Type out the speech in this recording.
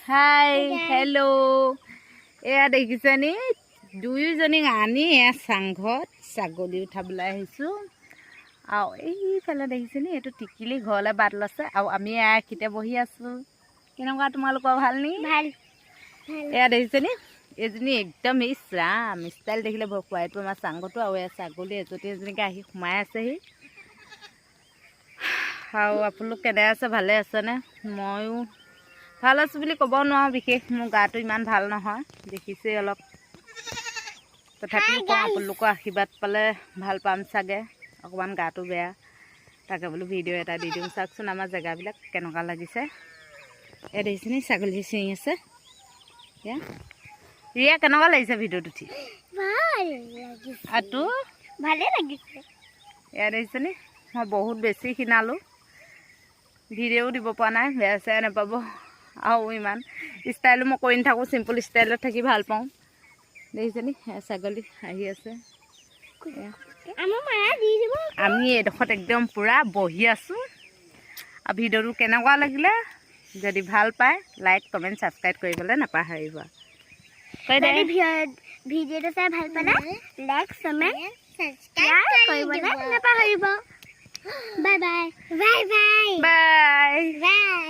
Hi hello' এয়া দেখিছেনি দুয়োজনীক আনি এয়া চাংঘৰত ছাগলী উঠাবলৈ আহিছোঁ আৰু এইফালে দেখিছেনি এইটো টিকিলি ঘৰলৈ বাট লৈছে আৰু আমি এয়া খিতে বহি আছোঁ। কেনেকুৱা তোমালোকৰ ভালনি? ভাল এয়া দেখিছেনি এজনী একদম ইছৰাম ষ্টাইল দেখিলে ভয় খুৱাইটো আমাৰ চাংঘৰটো আৰু এয়া ছাগলী এজনীকে আহি সোমাই আছেহি। আৰু আপোনালোক কেনে আছে? ভালে আছেনে? ময়ো ভাল আছোঁ বুলি ক'ব নোৱাৰোঁ, বিশেষ মোৰ গাটো ইমান ভাল নহয়, দেখিছেই অলপ। তথাপিও কওঁ আপোনালোকৰ আশীৰ্বাদ পালে ভাল পাম চাগে। অকণমান গাটো বেয়া, তাকে বোলো ভিডিঅ' এটা দি দিওঁ। চাওকচোন আমাৰ জেগাবিলাক কেনেকুৱা লাগিছে। এয়া দেখিছেনি ছাগলী চিঞৰি আছে। এয়া ৰিয়া কেনেকুৱা লাগিছে ভিডিঅ'ত উঠি? আৰু ভালে লাগিছে। এয়া দেখিছেনি মই বহুত বেছি খিনালোঁ, ভিডিঅ'ও দিব পৰা নাই, বেয়া চেয়া নাপাব। আৰু ইমান ষ্টাইলো মই কৰি নাথাকোঁ, চিম্পুল ষ্টাইলত থাকি ভাল পাওঁ। দেখিছেনি ছাগলী আহি আছে। আমি এইডোখৰত একদম পূৰা বহি আছোঁ। আৰু ভিডিঅ'টো কেনেকুৱা লাগিলে যদি ভাল পায় লাইক কমেণ্ট ছাবস্ক্ৰাইব কৰিবলৈ নাপাহৰিব। ভিডিঅ'টো চাই ভাল পালে লাইক কমেণ্ট ছাবস্ক্ৰাইব কৰিবলৈ নাপাহৰিব। Bye bye bye bye bye.